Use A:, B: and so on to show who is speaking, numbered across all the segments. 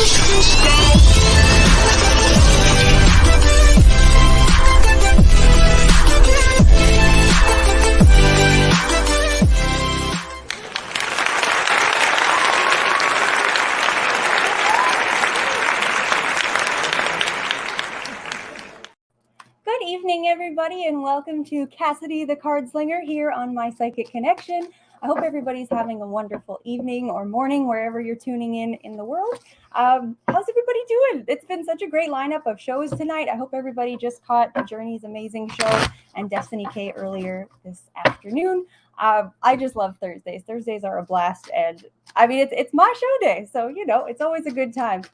A: Good evening, everybody, and welcome to Cassidy the Cardslinger here on My Psychic Connection. I hope everybody's having a wonderful evening or morning wherever you're tuning in the world. How's everybody doing? It's been such a great lineup of shows tonight. I hope everybody just caught Journey's amazing show and Destiny K earlier this afternoon. I just love Thursdays. Thursdays are a blast, and I mean, it's my show day, so, you know, it's always a good time.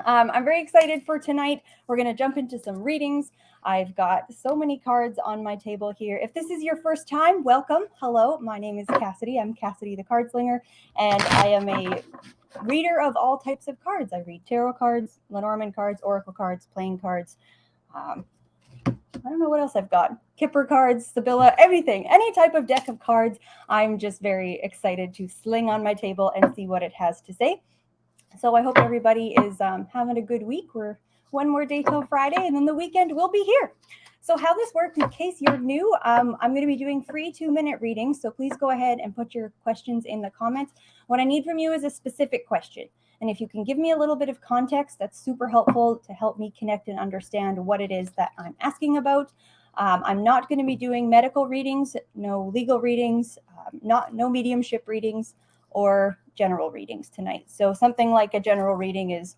A: I'm very excited for tonight. We're going to jump into some readings. I've got so many cards on my table here. If this is your first time, welcome. Hello, my name is Cassidy. I'm Cassidy the Cardslinger, and I am a reader of all types of cards. I read tarot cards, Lenormand cards, oracle cards, playing cards. I don't know what else I've got. Kipper cards, Sibylla, everything. Any type of deck of cards. I'm just very excited to sling on my table and see what it has to say. So I hope everybody is having a good week. We're one more day till Friday, and then the weekend will be here. So how this works, in case you're new, I'm going to be doing free 2-minute readings. So please go ahead and put your questions in the comments. What I need from you is a specific question. And if you can give me a little bit of context, that's super helpful to help me connect and understand what it is that I'm asking about. I'm not going to be doing medical readings, no legal readings, no mediumship readings, or general readings tonight. So something like a general reading is,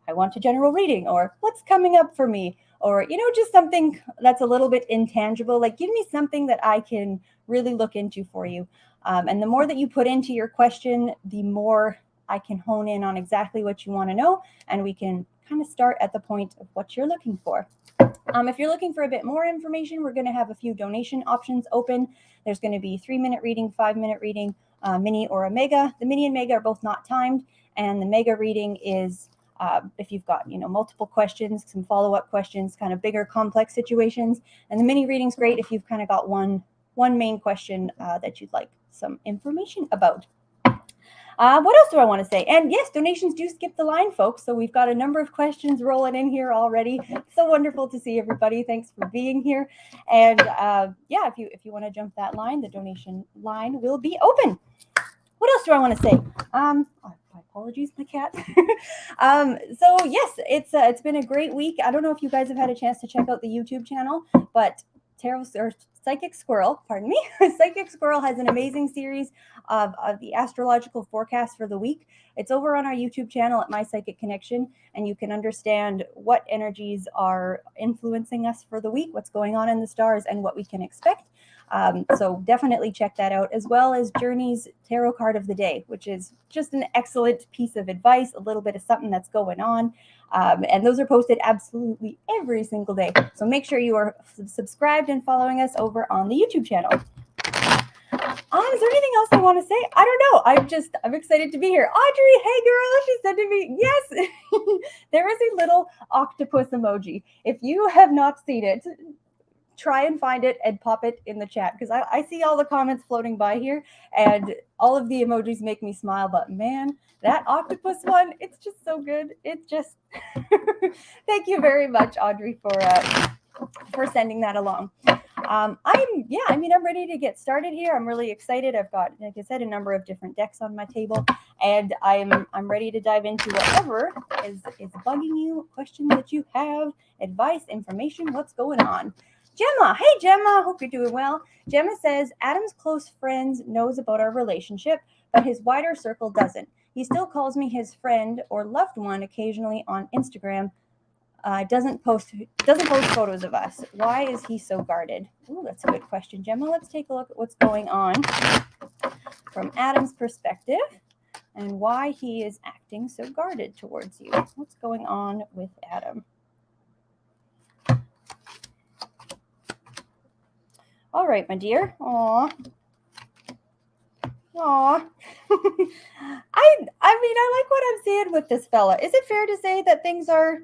A: I want a general reading, or what's coming up for me, or, you know, just something that's a little bit intangible, like give me something that I can really look into for you. And the more that you put into your question, the more I can hone in on exactly what you want to know, and we can kind of start at the point of what you're looking for. If you're looking for a bit more information, we're going to have a few donation options open. There's going to be 3-minute reading, 5-minute reading, mini or a mega. The mini and mega are both not timed, and the mega reading is if you've got, you know, multiple questions, some follow-up questions, kind of bigger complex situations. And the mini reading's great if you've kind of got one main question that you'd like some information about. What else do I want to say? And yes, donations do skip the line, folks. So we've got a number of questions rolling in here already. So wonderful to see everybody. Thanks for being here. And yeah, if you want to jump that line, the donation line will be open. What else do I want to say? My apologies, my cat. So yes, it's been a great week. I don't know if you guys have had a chance to check out the YouTube channel, but Psychic Squirrel, pardon me. Psychic Squirrel has an amazing series of the astrological forecast for the week. It's over on our YouTube channel at My Psychic Connection, and you can understand what energies are influencing us for the week, what's going on in the stars, and what we can expect. So definitely check that out, as well as Journey's Tarot Card of the Day, which is just an excellent piece of advice, a little bit of something that's going on. And those are posted absolutely every single day. So make sure you are subscribed and following us over on the YouTube channel. Is there anything else I want to say? I don't know. I'm excited to be here. Audrey, hey girl, she said to me, yes, there is a little octopus emoji. If you have not seen it, try and find it and pop it in the chat, because I see all the comments floating by here and all of the emojis make me smile, but man, that octopus one, it's just so good. It's just thank you very much, Audrey, for sending that along. I'm ready to get started here. I'm really excited. I've got, like I said, a number of different decks on my table, and I'm ready to dive into whatever is bugging you, questions that you have, advice, information, what's going on. Gemma, hey Gemma, hope you're doing well. Gemma says, Adam's close friends knows about our relationship, but his wider circle doesn't. He still calls me his friend or loved one occasionally on Instagram. Doesn't post photos of us. Why is he so guarded? Ooh, that's a good question, Gemma. Let's take a look at what's going on from Adam's perspective and why he is acting so guarded towards you. What's going on with Adam? All right, my dear. Aw. I like what I'm seeing with this fella. Is it fair to say that things are,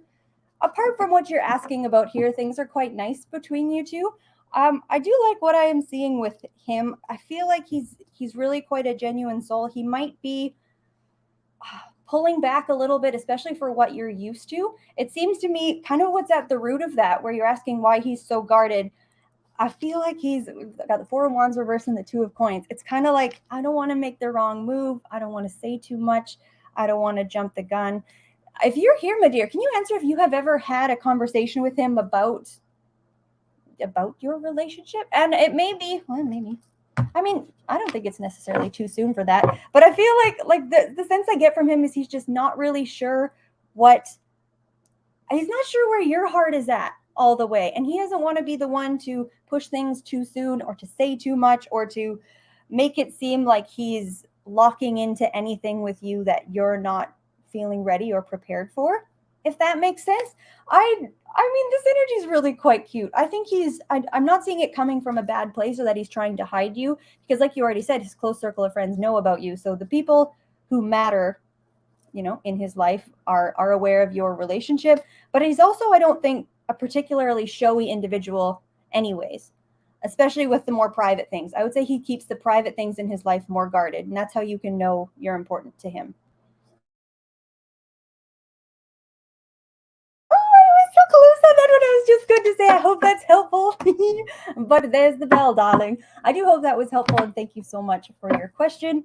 A: apart from what you're asking about here, things are quite nice between you two? I do like what I am seeing with him. I feel like he's really quite a genuine soul. He might be pulling back a little bit, especially for what you're used to. It seems to me kind of what's at the root of that, where you're asking why he's so guarded. I feel like we've got the Four of Wands reversed and the Two of Coins. It's kind of like, I don't want to make the wrong move. I don't want to say too much. I don't want to jump the gun. If you're here, my dear, can you answer if you have ever had a conversation with him about your relationship? And it may be, well, maybe. I mean, I don't think it's necessarily too soon for that. But I feel like the sense I get from him is he's just not really sure he's not sure where your heart is at all the way. And he doesn't want to be the one to push things too soon or to say too much or to make it seem like he's locking into anything with you that you're not feeling ready or prepared for, if that makes sense. I mean, this energy is really quite cute. I think I'm not seeing it coming from a bad place or that he's trying to hide you, because like you already said, his close circle of friends know about you. So the people who matter, in his life are aware of your relationship. But he's also, I don't think, a particularly showy individual anyways, especially with the more private things. I would say he keeps the private things in his life more guarded, and that's how you can know you're important to him. That was just good to say. I hope that's helpful. But there's the bell, darling. I do hope that was helpful, and thank you so much for your question.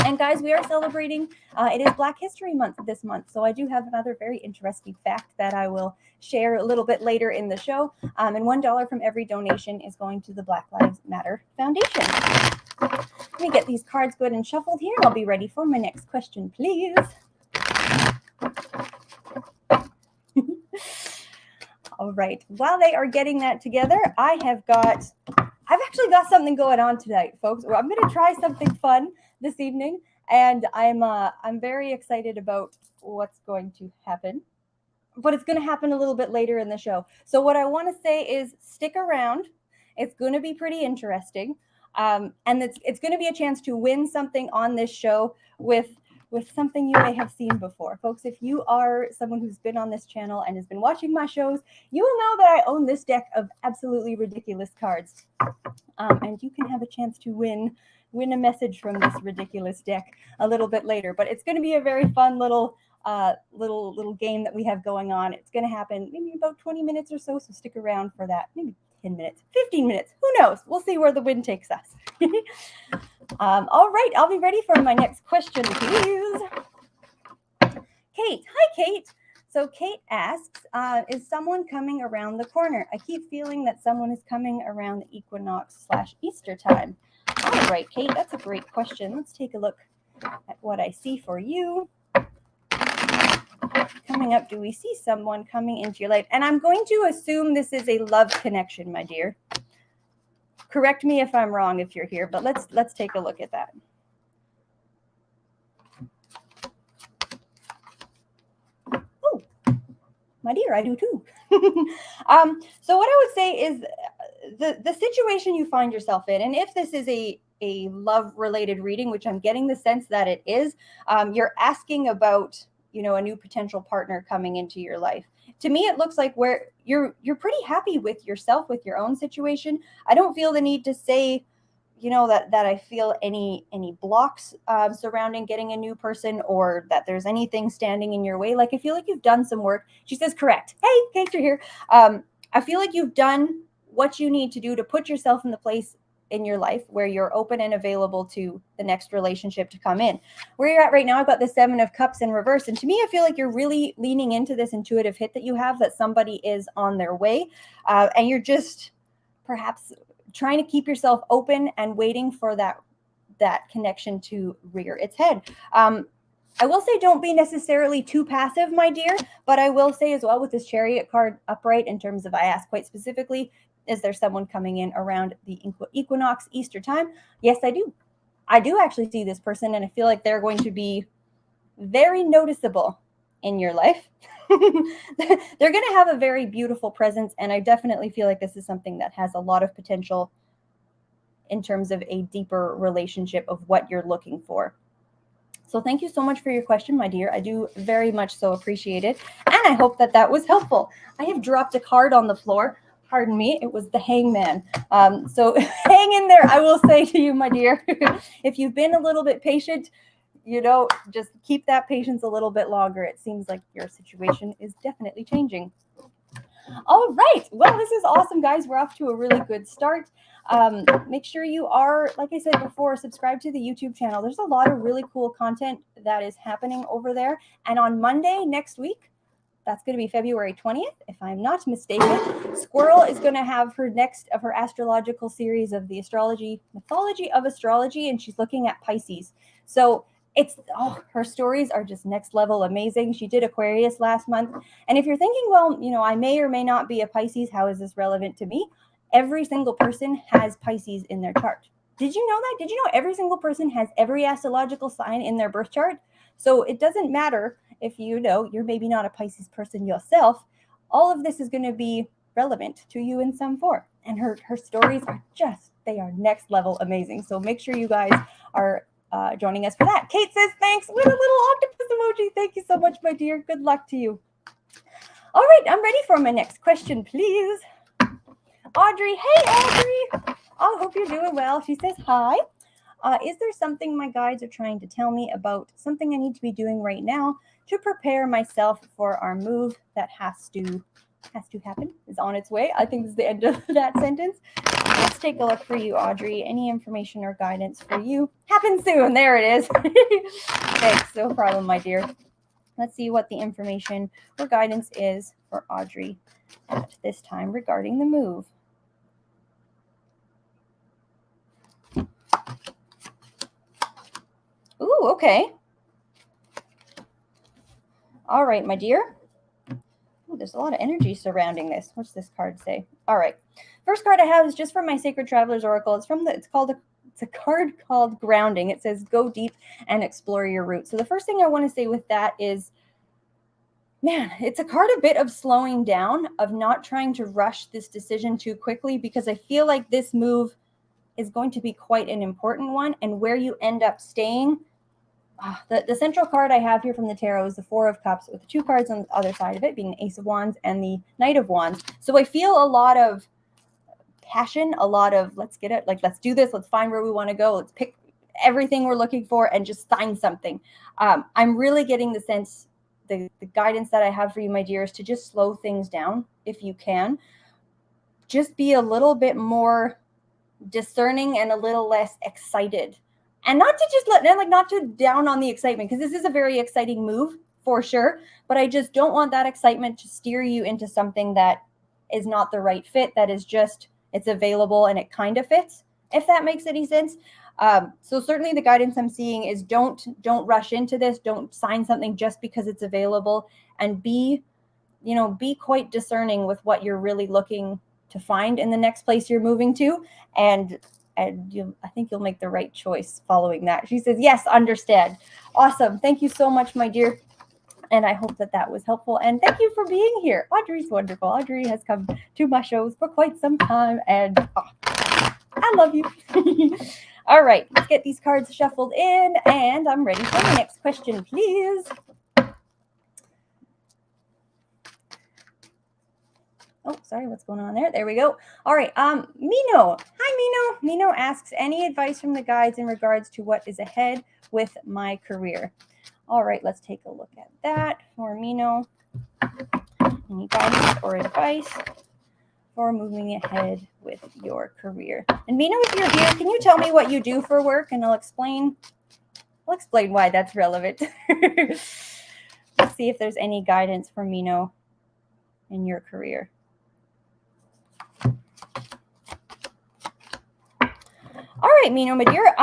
A: And guys, we are celebrating, it is Black History Month this month, so I do have another very interesting fact that I will share a little bit later in the show. And $1 from every donation is going to the Black Lives Matter Foundation. Let me get these cards good and shuffled here. I'll be ready for my next question, please. All right. While they are getting that together, I've actually got something going on tonight, folks. I'm going to try something fun this evening, and I'm very excited about what's going to happen. But it's going to happen a little bit later in the show. So what I want to say is stick around. It's going to be pretty interesting. And it's going to be a chance to win something on this show with something you may have seen before. Folks, if you are someone who's been on this channel and has been watching my shows, you will know that I own this deck of absolutely ridiculous cards. And you can have a chance to win a message from this ridiculous deck a little bit later. But it's going to be a very fun little game that we have going on. It's going to happen maybe about 20 minutes or so stick around for that. Maybe 10 minutes, 15 minutes, who knows? We'll see where the wind takes us. All right, I'll be ready for my next question, please. Kate, hi Kate. So Kate asks, is someone coming around the corner? I keep feeling that someone is coming around the equinox/Easter time. All right, Kate, that's a great question. Let's take a look at what I see for you. Coming up, do we see someone coming into your life? And I'm going to assume this is a love connection, my dear. Correct me if I'm wrong if you're here, but let's take a look at that. Oh, my dear, I do too. So what I would say is the situation you find yourself in, and if this is a love-related reading, which I'm getting the sense that it is, you're asking about a new potential partner coming into your life. To me, it looks like where you're pretty happy with yourself, with your own situation. I don't feel the need to say, that I feel any blocks surrounding getting a new person, or that there's anything standing in your way. Like, I feel like you've done some work. She says, correct. Hey, Kate, you're here. I feel like you've done what you need to do to put yourself in the place in your life where you're open and available to the next relationship to come in. Where you're at right now, I've got the 7 of Cups in reverse. And to me, I feel like you're really leaning into this intuitive hit that you have, that somebody is on their way. And you're just perhaps trying to keep yourself open and waiting for that connection to rear its head. I will say don't be necessarily too passive, my dear, but I will say as well with this Chariot card upright, in terms of, I asked quite specifically, is there someone coming in around the equinox Easter time? Yes, I do. I do actually see this person, and I feel like they're going to be very noticeable in your life. They're going to have a very beautiful presence, and I definitely feel like this is something that has a lot of potential in terms of a deeper relationship of what you're looking for. So thank you so much for your question, my dear. I do very much so appreciate it, and I hope that was helpful. I have dropped a card on the floor. Pardon me, it was the Hangman. So hang in there, I will say to you, my dear. If you've been a little bit patient, just keep that patience a little bit longer. It seems like your situation is definitely changing. All right. Well, this is awesome, guys. We're off to a really good start. Make sure you are, like I said before, subscribe to the YouTube channel. There's a lot of really cool content that is happening over there. And on Monday next week, that's going to be February 20th, if I'm not mistaken, Squirrel is going to have her next of her astrological series of the mythology of astrology, and she's looking at Pisces. So her stories are just next level amazing. She did Aquarius last month. And if you're thinking, well, I may or may not be a Pisces, how is this relevant to me? Every single person has Pisces in their chart. Did you know that? Did you know every single person has every astrological sign in their birth chart? So it doesn't matter if you're maybe not a Pisces person yourself. All of this is going to be relevant to you in some form. And her stories are they are next level amazing. So make sure you guys are joining us for that. Kate says thanks with a little octopus emoji. Thank you so much, my dear. Good luck to you. All right, I'm ready for my next question, please. Audrey. Hey, Audrey. I hope you're doing well. She says hi. Is there something my guides are trying to tell me about something I need to be doing right now to prepare myself for our move that has to happen, is on its way? I think this is the end of that sentence. Let's take a look for you, Audrey. Any information or guidance for you? Happen soon. There it is. Thanks. No problem, my dear. Let's see what the information or guidance is for Audrey at this time regarding the move. Ooh, okay. All right, my dear. Ooh, there's a lot of energy surrounding this. What's this card say? All right. First card I have is just from my Sacred Traveler's Oracle. It's a card called Grounding. It says, go deep and explore your roots. So the first thing I want to say with that is, man, it's a card a bit of slowing down, of not trying to rush this decision too quickly, because I feel like this move is going to be quite an important one. And where you end up staying, the central card I have here from the tarot is the Four of Cups, with the two cards on the other side of it being the Ace of Wands and the Knight of Wands. So I feel a lot of passion, a lot of let's get it, like let's do this, let's find where we want to go, let's pick everything we're looking for and just sign something. I'm really getting the sense, the guidance that I have for you, my dear, is to just slow things down if you can. Just be a little bit more discerning and a little less excited. And not to just not to down on the excitement, because this is a very exciting move for sure. But I just don't want that excitement to steer you into something that is not the right fit, that is just, it's available and it kind of fits, if that makes any sense. So certainly the guidance I'm seeing is don't rush into this. Don't sign something just because it's available, and be quite discerning with what you're really looking to find in the next place you're moving to. And I think you'll make the right choice following that. She says, yes, understand. Awesome. Thank you so much, my dear. And I hope that was helpful. And thank you for being here. Audrey's wonderful. Audrey has come to my shows for quite some time. And I love you. All right. Let's get these cards shuffled in. And I'm ready for the next question, please. Oh, sorry, what's going on there? There we go. All right, Mino. Hi, Mino. Mino asks, any advice from the guides in regards to what is ahead with my career? All right, let's take a look at that for Mino. Any guidance or advice for moving ahead with your career? And Mino, if you're here, can you tell me what you do for work? And I'll explain why that's relevant. Let's see if there's any guidance for Mino in your career. All right, Mino, my dear.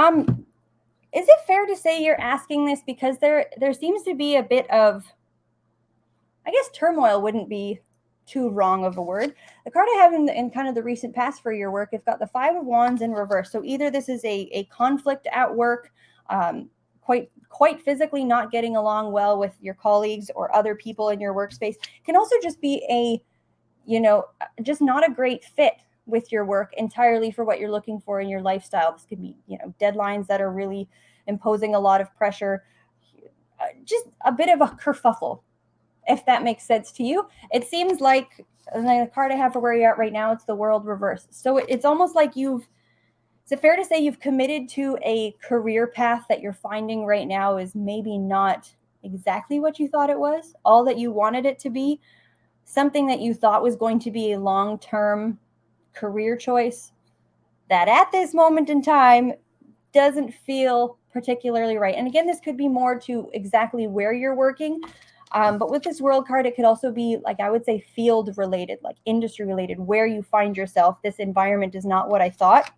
A: Is it fair to say you're asking this because there seems to be a bit of, I guess turmoil wouldn't be too wrong of a word. The card I have in kind of the recent past for your work, it's got the Five of Wands in reverse. So either this is a conflict at work, quite physically not getting along well with your colleagues or other people in your workspace. It can also just be just not a great fit with your work entirely for what you're looking for in your lifestyle. This could be, deadlines that are really imposing a lot of pressure, just a bit of a kerfuffle, if that makes sense to you. It seems like the card I have for where you're at right now, it's the World reverse. So it's almost like Is it fair to say you've committed to a career path that you're finding right now is maybe not exactly what you thought it was, all that you wanted it to be, something that you thought was going to be a long-term career choice that at this moment in time doesn't feel particularly right? And again, this could be more to exactly where you're working. But with this world card, it could also be, like, I would say field related, like industry related, where you find yourself. This environment is not what I thought.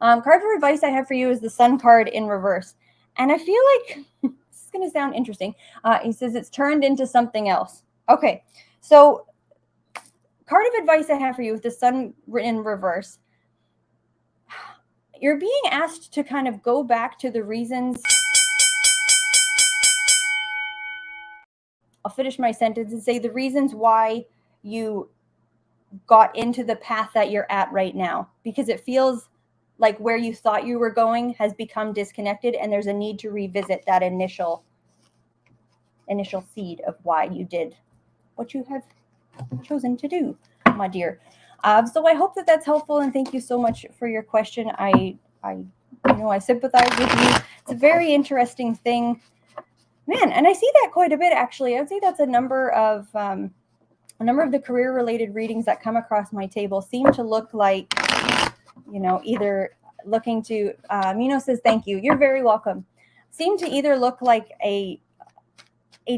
A: Card for advice I have for you is the Sun card in reverse. And I feel like this is going to sound interesting. He says it's turned into something else. Okay, so card of advice I have for you with the Sun in reverse. You're being asked to kind of go back to the reasons. I'll finish my sentence and say the reasons why you got into the path that you're at right now, because it feels like where you thought you were going has become disconnected, and there's a need to revisit that initial seed of why you did what you have chosen to do, my dear. So I hope that that's helpful, and thank you so much for your question. I sympathize with you. It's a very interesting thing, man, and I see that quite a bit actually. I would say that's a number of the career-related readings that come across my table seem to look like, either looking to. Mino says thank you. You're very welcome. Seem to either look like a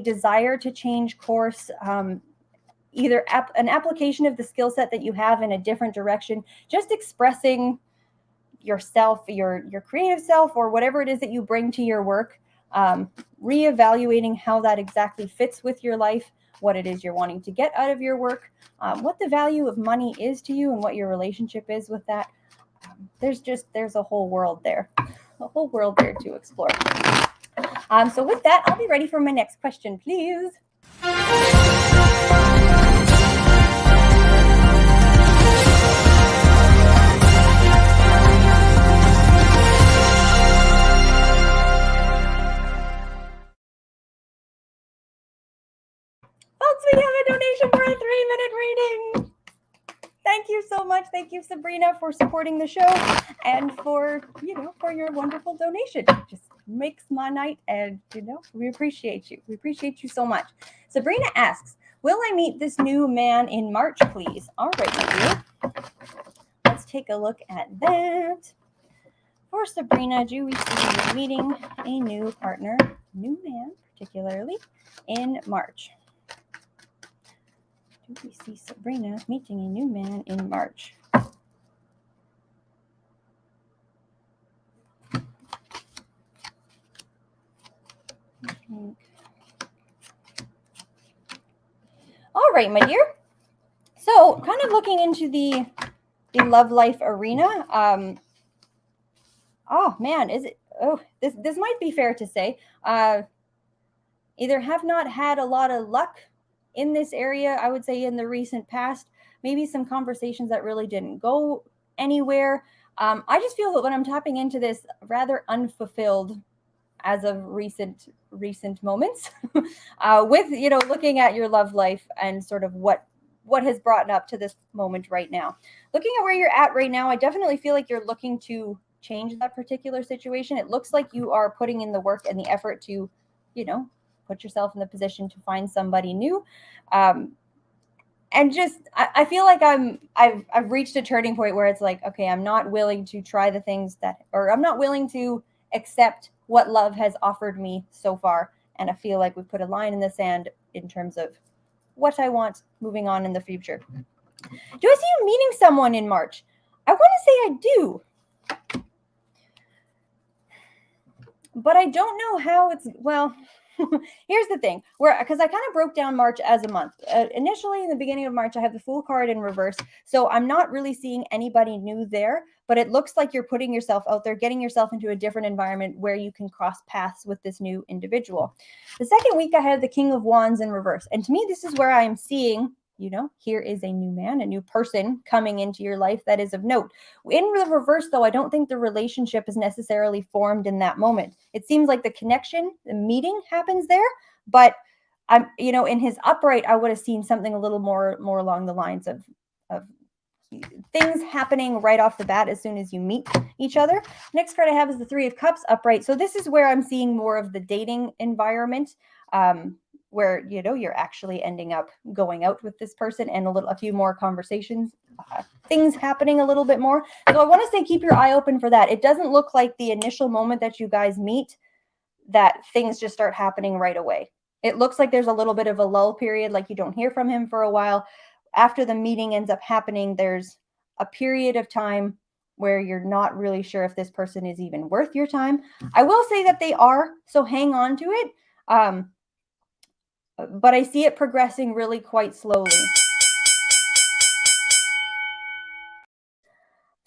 A: desire to change course. Either an application of the skill set that you have in a different direction, just expressing yourself, your creative self, or whatever it is that you bring to your work, reevaluating how that exactly fits with your life, what it is you're wanting to get out of your work, what the value of money is to you, and what your relationship is with that. There's a whole world there, to explore. So with that, I'll be ready for my next question, please. Folks, we have a donation for a 3-minute reading. Thank you so much. Thank you, Sabrina, for supporting the show and for your wonderful donation. It just makes my night, and we appreciate you. We appreciate you so much. Sabrina asks, will I meet this new man in March, please? All right, my dear. Let's take a look at that. For Sabrina, do we see you meeting a new partner, new man, particularly in March? Do we see Sabrina meeting a new man in March? All right, my dear. So kind of looking into the love life arena. Oh man, this might be fair to say. Either have not had a lot of luck in this area, I would say, in the recent past. Maybe some conversations that really didn't go anywhere. I just feel that when I'm tapping into this, rather unfulfilled as of recent moments, with looking at your love life and sort of what has brought up to this moment right now. Looking at where you're at right now, I definitely feel like you're looking to change that particular situation. It looks like you are putting in the work and the effort to, put yourself in the position to find somebody new. And just, I feel like I've reached a turning point where it's like, okay, I'm not willing to try the things I'm not willing to accept what love has offered me so far. And I feel like we've put a line in the sand in terms of what I want moving on in the future. Do I see you meeting someone in March? I want to say I do. But I don't know how here's the thing, because I kind of broke down March as a month. Initially, in the beginning of March, I have the Fool card in reverse, so I'm not really seeing anybody new there, but it looks like you're putting yourself out there, getting yourself into a different environment where you can cross paths with this new individual. The second week, I have the King of Wands in reverse, and to me, this is where I am seeing, here is a new man, a new person coming into your life that is of note. In the reverse, though, I don't think the relationship is necessarily formed in that moment. It seems like the connection, the meeting happens there, but I'm, in his upright, I would have seen something a little more along the lines of things happening right off the bat as soon as you meet each other. Next card I have is the Three of Cups upright. So this is where I'm seeing more of the dating environment, where, you know, you're actually ending up going out with this person and a few more conversations, things happening a little bit more. So I want to say keep your eye open for that. It doesn't look like the initial moment that you guys meet that things just start happening right away. It looks like there's a little bit of a lull period, like you don't hear from him for a while. After the meeting ends up happening, there's a period of time where you're not really sure if this person is even worth your time. I will say that they are, so hang on to it. But I see it progressing really quite slowly.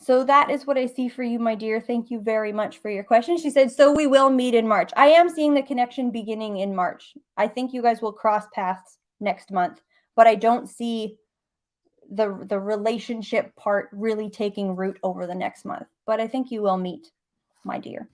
A: So that is what I see for you, my dear. Thank you very much for your question. She said, so we will meet in March. I am seeing the connection beginning in March. I think you guys will cross paths next month, but I don't see the relationship part really taking root over the next month. But I think you will meet, my dear.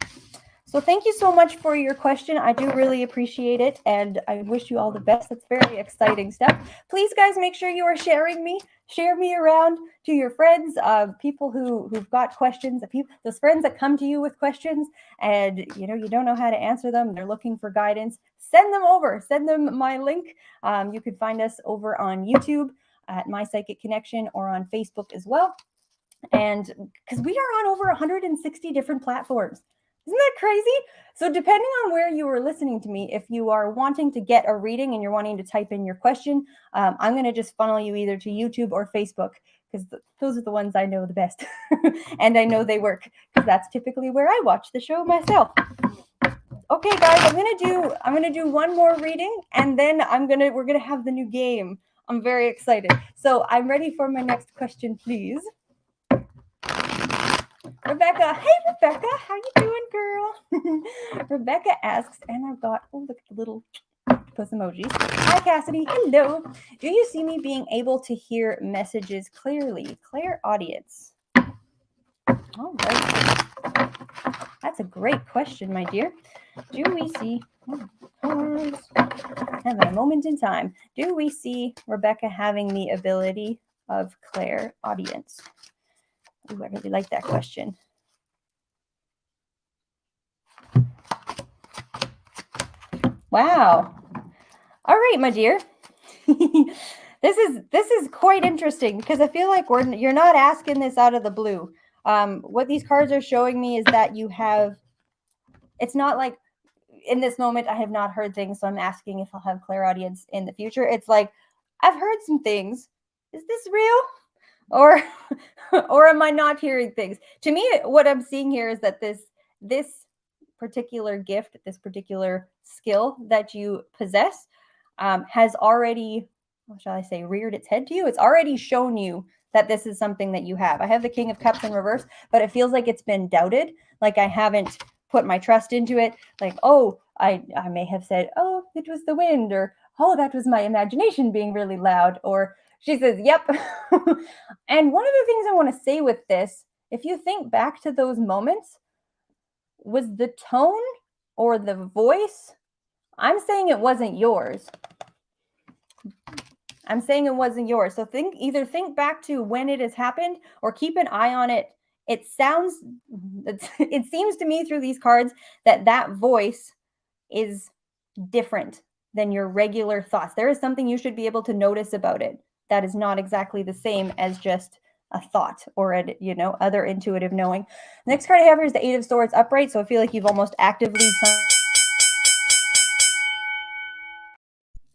A: So thank you so much for your question. I do really appreciate it, and I wish you all the best. It's very exciting stuff. Please, guys, make sure you are sharing me. Share me around to your friends, people who've got questions, those friends that come to you with questions, and you don't know how to answer them. They're looking for guidance. Send them over. Send them my link. You could find us over on YouTube at My Psychic Connection or on Facebook as well. And because we are on over 160 different platforms. Isn't that crazy? So depending on where you are listening to me, if you are wanting to get a reading and you're wanting to type in your question, I'm going to just funnel you either to YouTube or Facebook, because those are the ones I know the best. And I know they work, because that's typically where I watch the show myself. Okay, guys, I'm gonna do one more reading, and then we're gonna have the new game. I'm very excited. So I'm ready for my next question, please. Rebecca, hey Rebecca, how you doing, girl? Rebecca asks, and I've got, oh, look at the little octopus emojis. Hi Cassidy, hello. Do you see me being able to hear messages clearly? Clairaudience. All right. That's a great question, my dear. Do we see, having a moment in time, do we see Rebecca having the ability of clairaudience? Ooh, I really like that question. Wow. All right, my dear. This is quite interesting, because I feel like you're not asking this out of the blue. What these cards are showing me is that you have, it's not like in this moment I have not heard things, so I'm asking if I'll have clairaudience in the future. It's like, I've heard some things. Is this real? Or am I not hearing things? To me, what I'm seeing here is that this particular gift, this particular skill that you possess, has already, what shall I say, reared its head to you. It's already shown you that this is something that you have. I have the King of Cups in reverse, but it feels like it's been doubted. Like I haven't put my trust into it. Like, oh, I may have said, oh, it was the wind, or oh, that was my imagination being really loud, or she says, yep. And one of the things I want to say with this, if you think back to those moments, was the tone or the voice, I'm saying it wasn't yours. I'm saying it wasn't yours. So either think back to when it has happened, or keep an eye on it. It seems to me through these cards that voice is different than your regular thoughts. There is something you should be able to notice about it that is not exactly the same as just a thought or other intuitive knowing. Next card I have here is the Eight of Swords upright. So I feel like you've almost actively.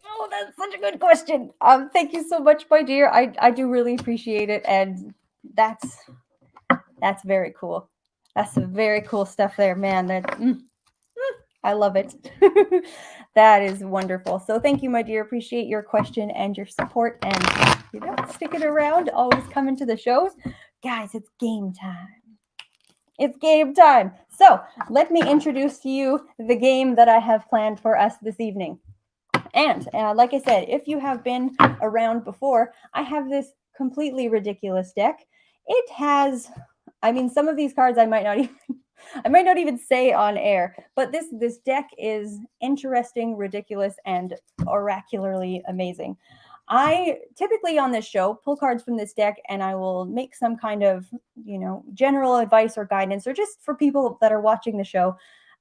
A: Oh, that's such a good question. Thank you so much, my dear. I do really appreciate it, and that's very cool. That's some very cool stuff there, man. I love it. That is wonderful. So thank you, my dear. Appreciate your question and your support, and sticking around, always coming to the shows. Guys, it's game time. It's game time. So let me introduce to you the game that I have planned for us this evening. And like I said, if you have been around before, I have this completely ridiculous deck. It has, some of these cards I might not even say on air, but this deck is interesting, ridiculous, and oracularly amazing. I typically on this show pull cards from this deck and I will make some kind of, general advice or guidance, or just for people that are watching the show,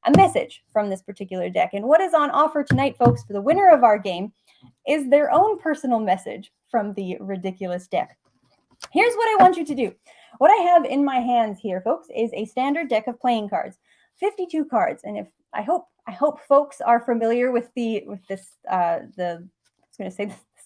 A: a message from this particular deck. And what is on offer tonight, folks, for the winner of our game is their own personal message from the ridiculous deck. Here's what I want you to do. What I have in my hands here, folks, is a standard deck of playing cards, 52 cards. And if I hope folks are familiar with the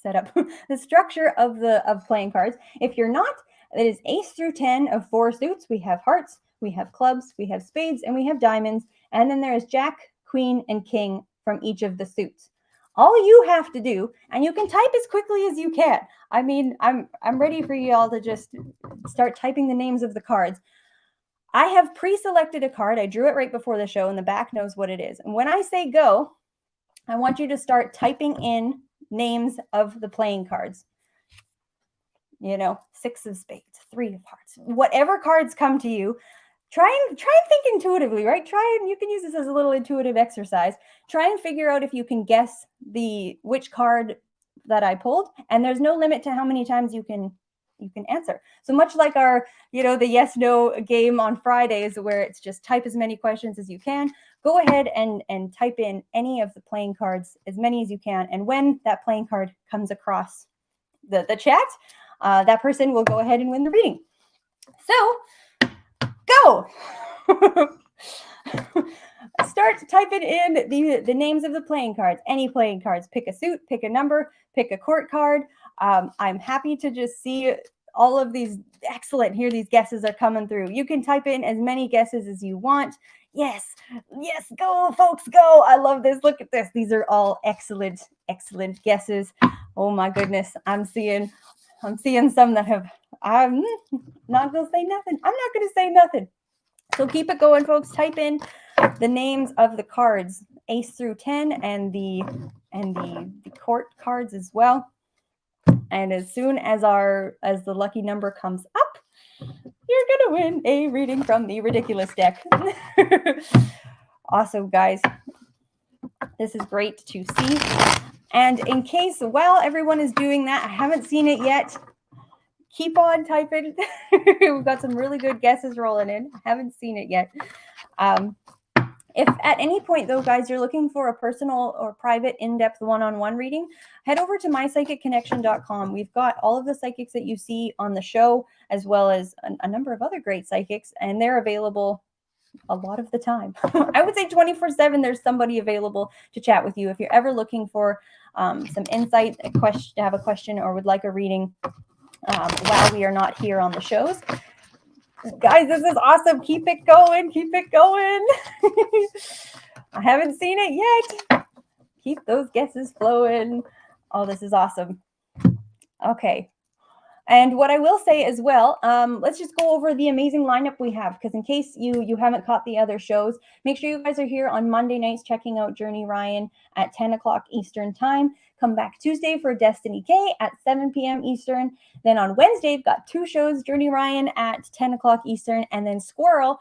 A: setup, the structure of playing cards. If you're not, it is ace through 10 of 4 suits. We have hearts, we have clubs, we have spades, and we have diamonds. And then there is jack, queen, and king from each of the suits. All you have to do, and you can type as quickly as you can. I mean, I'm ready for you all to just start typing the names of the cards. I have pre-selected a card. I drew it right before the show, and the back knows what it is. And when I say go, I want you to start typing in names of the playing cards. 6 of spades, 3 of hearts, whatever cards come to you. Try and think intuitively, right? You can use this as a little intuitive exercise. Try and figure out if you can guess which card that I pulled, and there's no limit to how many times you can answer. So much like our, the yes no game on Fridays, where it's just type as many questions as you can. Go ahead and type in any of the playing cards, as many as you can, and when that playing card comes across the chat, that person will go ahead and win the reading. So go. Start typing in the names of the playing cards, any playing cards. Pick a suit, pick a number, pick a court card. I'm happy to just see all of these. Excellent. Here, these guesses are coming through. You can type in as many guesses as you want. Yes, go, folks, go. I love this. Look at this. These are all excellent guesses. Oh my goodness. I'm seeing some that have, I'm not going to say nothing. I'm not going to say nothing. So keep it going, folks. Type in the names of the cards, ace through 10, and the court cards as well. And as soon as the lucky number comes up, you're gonna win a reading from the ridiculous deck. Awesome, guys. This is great to see. And in case while everyone is doing that, I haven't seen it yet. Keep on typing. We've got some really good guesses rolling in. I haven't seen it yet. If at any point, though, guys, you're looking for a personal or private in-depth one-on-one reading, head over to mypsychicconnection.com. We've got all of the psychics that you see on the show, as well as a number of other great psychics, and they're available a lot of the time. I would say 24/7, there's somebody available to chat with you. If you're ever looking for some insight, have a question, or would like a reading while we are not here on the shows. Guys, this is awesome. Keep it going. Keep it going. I haven't seen it yet. Keep those guesses flowing. Oh, this is awesome. Okay. And what I will say as well, let's just go over the amazing lineup we have, because in case you haven't caught the other shows, make sure you guys are here on Monday nights checking out Journey Ryan at 10 o'clock Eastern time. Come back Tuesday for Destiny K at 7 p.m. Eastern. Then on Wednesday, we've got 2 shows, Journey Ryan at 10 o'clock Eastern, and then Squirrel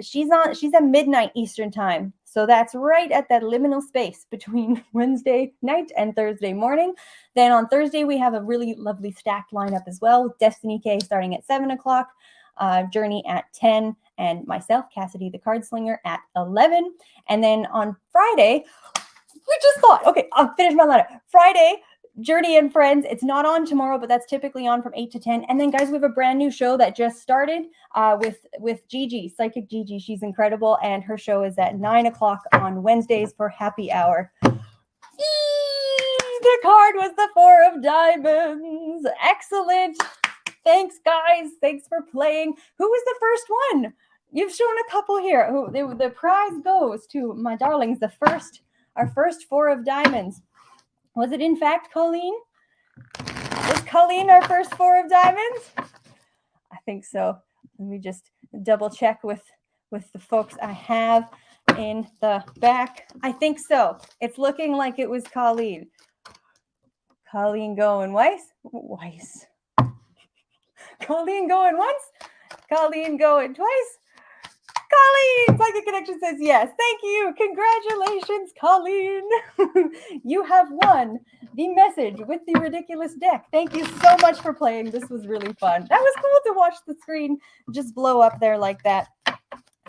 A: she's at midnight Eastern time. So that's right at that liminal space between Wednesday night and Thursday morning. Then on Thursday, we have a really lovely stacked lineup as well. Destiny K starting at 7 o'clock, Journey at 10, and myself, Cassidy the Cardslinger, at 11. And then on Friday, we just thought, okay, I'll finish my letter. Friday, Journey and Friends. It's not on tomorrow, but that's typically on from 8 to 10. And then, guys, we have a brand new show that just started with Gigi, Psychic Gigi. She's incredible, and her show is at 9 o'clock on Wednesdays for happy hour. The card was the 4 of diamonds. Excellent. Thanks, guys. Thanks for playing. Who was the first one? You've shown a couple here. The prize goes to my darlings. Our first 4 of diamonds. Was it in fact Colleen? Was Colleen our first 4 of diamonds? I think so. Let me just double check with the folks I have in the back. I think so. It's looking like it was Colleen. Colleen going once. Colleen going once. Colleen going twice. Colleen, Psychic Connection says yes. Thank you. Congratulations, Colleen. You have won the message with the ridiculous deck. Thank you so much for playing. This was really fun. That was cool to watch the screen just blow up there like that.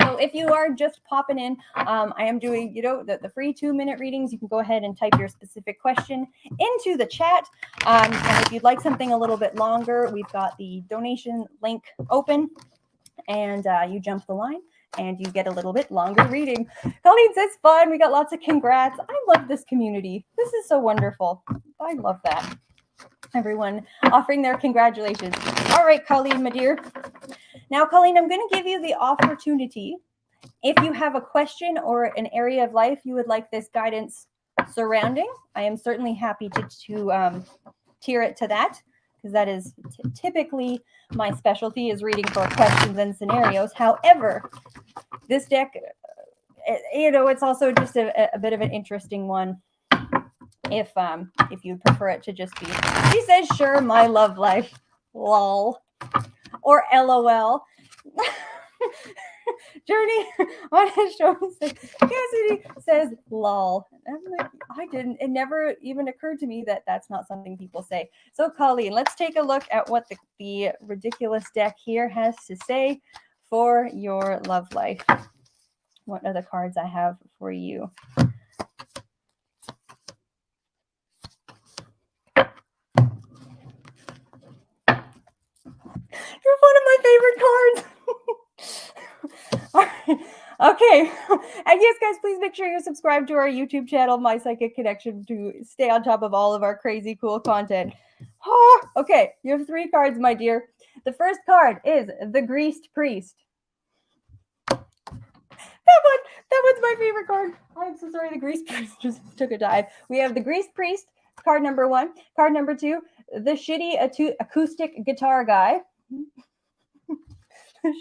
A: So if you are just popping in, I am doing, the free 2-minute readings. You can go ahead and type your specific question into the chat. And if you'd like something a little bit longer, we've got the donation link open, and you jump the line and you get a little bit longer reading. Colleen says fun. We got lots of congrats. I love this community. This is so wonderful. I love that. Everyone offering their congratulations. All right, Colleen, my dear. Now, Colleen, I'm going to give you the opportunity. If you have a question or an area of life you would like this guidance surrounding, I am certainly happy to tier it to that, because that is typically my specialty, is reading for questions and scenarios. However, this deck, it's also just a bit of an interesting one. If you'd prefer it to just be, she says, sure, my love life, lol, or LOL. Journey on his show says, Cassidy says lol. I'm like, it never even occurred to me that that's not something people say. So Colleen, let's take a look at what the ridiculous deck here has to say for your love life. What are the cards I have for you? You're one of my favorite cards. All right. Okay. And yes, guys, please make sure you subscribe to our YouTube channel, My Psychic Connection, to stay on top of all of our crazy cool content. Okay, you have 3 cards, my dear. The first card is the Greased Priest. That one's my favorite card. I'm so sorry, the Greased Priest just took a dive. We have the Greased Priest, card number 1. Card number 2, the Shitty Acoustic Guitar Guy.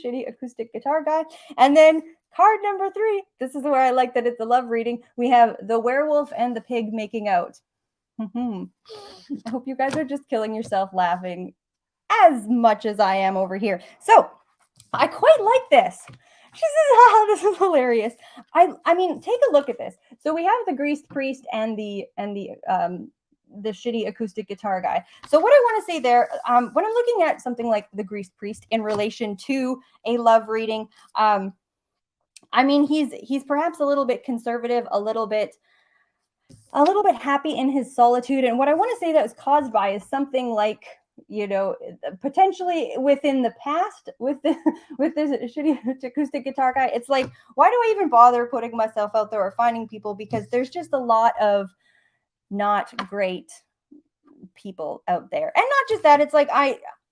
A: Shitty acoustic guitar guy. And then card number 3, this is where I like that it's a love reading. We have the werewolf and the pig making out. I hope you guys are just killing yourself laughing as much as I am over here. So I quite like this. She says, this is hilarious. I mean, take a look at this. So we have the Greased Priest and the shitty acoustic guitar guy. So what I want to say there, when I'm looking at something like the Greased Priest in relation to a love reading, I mean, he's perhaps a little bit conservative, a little bit happy in his solitude. And what I want to say that was caused by is something like, potentially within the past with this shitty acoustic guitar guy. It's like, why do I even bother putting myself out there or finding people? Because there's just a lot of not great people out there. And not just that, it's like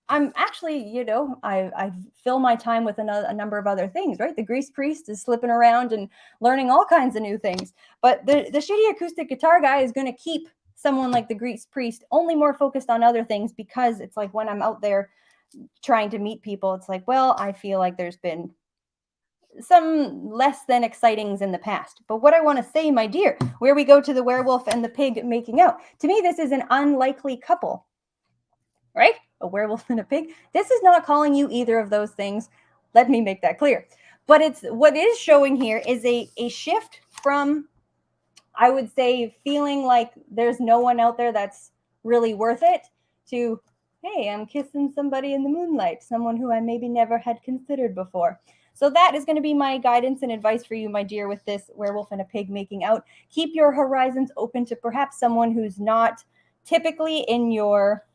A: I'm actually, I fill my time with a number of other things, right? The Greased Priest is slipping around and learning all kinds of new things. But the shitty acoustic guitar guy is going to keep someone like the Greased Priest only more focused on other things, because it's like when I'm out there trying to meet people, it's like, well, I feel like there's been some less than excitings in the past. But what I want to say, my dear, where we go to the werewolf and the pig making out, to me, this is an unlikely couple, right? A werewolf and a pig. This is not calling you either of those things. Let me make that clear. But what is showing here is a shift from, I would say, feeling like there's no one out there that's really worth it, to, hey, I'm kissing somebody in the moonlight, someone who I maybe never had considered before. So that is going to be my guidance and advice for you, my dear, with this werewolf and a pig making out. Keep your horizons open to perhaps someone who's not typically in your,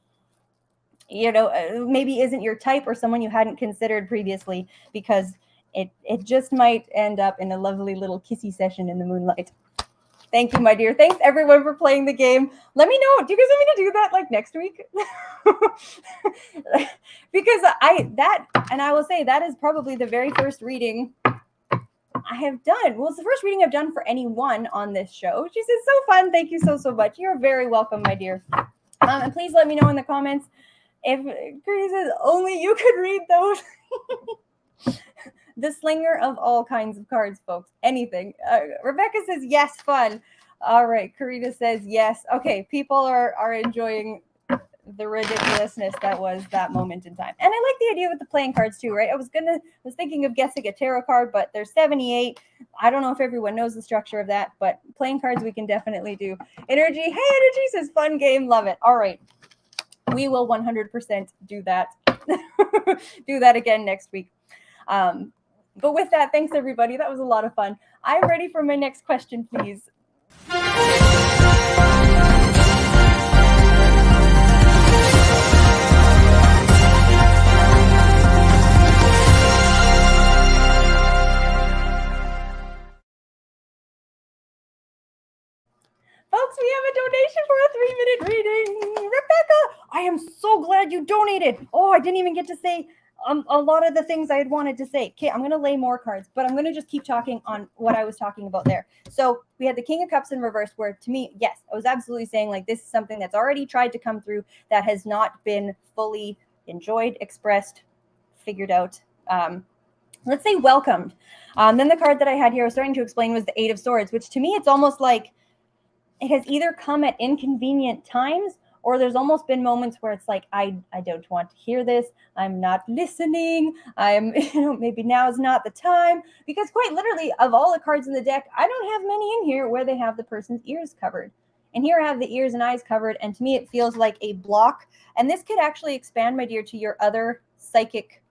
A: maybe isn't your type, or someone you hadn't considered previously, because it just might end up in a lovely little kissy session in the moonlight. Thank you, my dear. Thanks, everyone, for playing the game. Let me know. Do you guys want me to do that like next week? Because I will say that is probably the very first reading I have done. Well, it's the first reading I've done for anyone on this show. She says, so fun. Thank you so much. You're very welcome, my dear. And please let me know in the comments if Curdy says only you could read those. The slinger of all kinds of cards, folks. Anything. Rebecca says, yes, fun. All right. Karina says, yes. Okay. People are enjoying the ridiculousness that was that moment in time. And I like the idea with the playing cards too, right? I was thinking of guessing a tarot card, but there's 78. I don't know if everyone knows the structure of that, but playing cards we can definitely do. Energy, hey, Energy says fun game, love it. All right, we will 100% do that. Do that again next week. But with that, thanks everybody. That was a lot of fun. I'm ready for my next question, please. Folks, we have a donation for a 3-minute reading. Rebecca, I am so glad you donated. Oh, I didn't even get to say a lot of the things I had wanted to say. Okay, I'm going to lay more cards, but I'm going to just keep talking on what I was talking about there. So we had the King of Cups in reverse, where to me, yes, I was absolutely saying like this is something that's already tried to come through that has not been fully enjoyed, expressed, figured out. Let's say welcomed. Then the card that I had here I was starting to explain was the Eight of Swords, which to me, it's almost like it has either come at inconvenient times, or there's almost been moments where it's like, I don't want to hear this. I'm not listening. I'm, maybe now is not the time. Because quite literally, of all the cards in the deck, I don't have many in here where they have the person's ears covered. And here I have the ears and eyes covered. And to me, it feels like a block. And this could actually expand, my dear, to your other psychic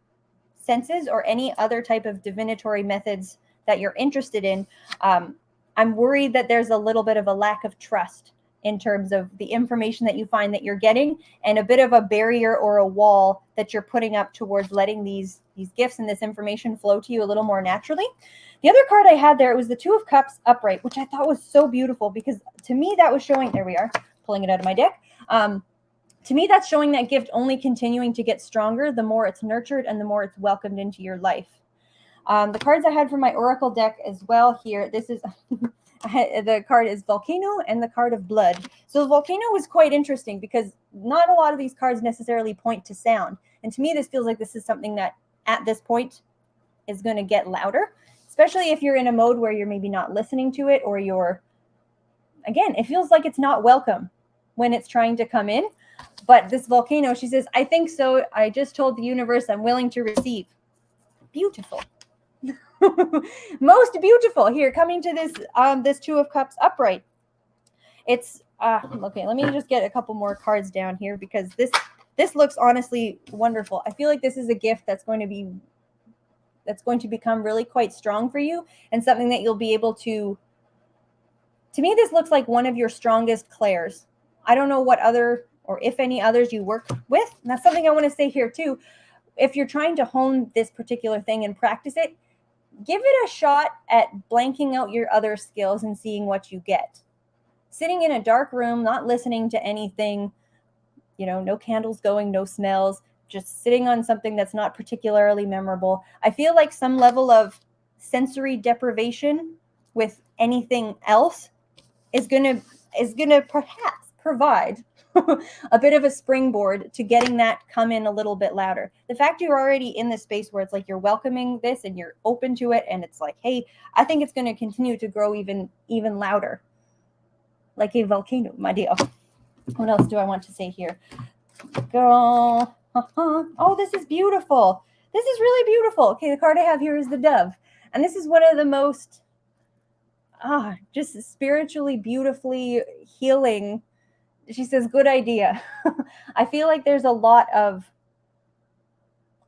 A: senses or any other type of divinatory methods that you're interested in. I'm worried that there's a little bit of a lack of trust in terms of the information that you find that you're getting, and a bit of a barrier or a wall that you're putting up towards letting these gifts and this information flow to you a little more naturally. The other card I had there, it was the Two of Cups upright, which I thought was so beautiful because to me that was showing, there we are, pulling it out of my deck. To me, that's showing that gift only continuing to get stronger the more it's nurtured and the more it's welcomed into your life. The cards I had from my Oracle deck as well here, this is... the card is Volcano and the card of Blood. So the Volcano was quite interesting because not a lot of these cards necessarily point to sound. And to me, this feels like this is something that at this point is going to get louder, especially if you're in a mode where you're maybe not listening to it, or you're, again, it feels like it's not welcome when it's trying to come in. But this Volcano, she says, I think so. I just told the universe I'm willing to receive. Beautiful. Most beautiful. Here, coming to this this Two of Cups upright. It's okay, let me just get a couple more cards down here because this looks honestly wonderful. I feel like this is a gift that's going to become really quite strong for you, and something that you'll be able to me, this looks like one of your strongest clairs. I don't know what other, or if any others you work with. And that's something I want to say here too. If you're trying to hone this particular thing and practice it, give it a shot at blanking out your other skills and seeing what you get. Sitting in a dark room, not listening to anything, no candles going, no smells, just sitting on something that's not particularly memorable. I feel like some level of sensory deprivation with anything else is gonna perhaps provide a bit of a springboard to getting that come in a little bit louder. The fact you're already in this space where it's like you're welcoming this and you're open to it, and it's like, hey, I think it's going to continue to grow even louder, like a volcano, my dear. What else do I want to say here? Girl, oh, this is beautiful. This is really beautiful. Okay, the card I have here is the Dove, and this is one of the most just spiritually beautifully healing. She says, good idea. I feel like there's a lot of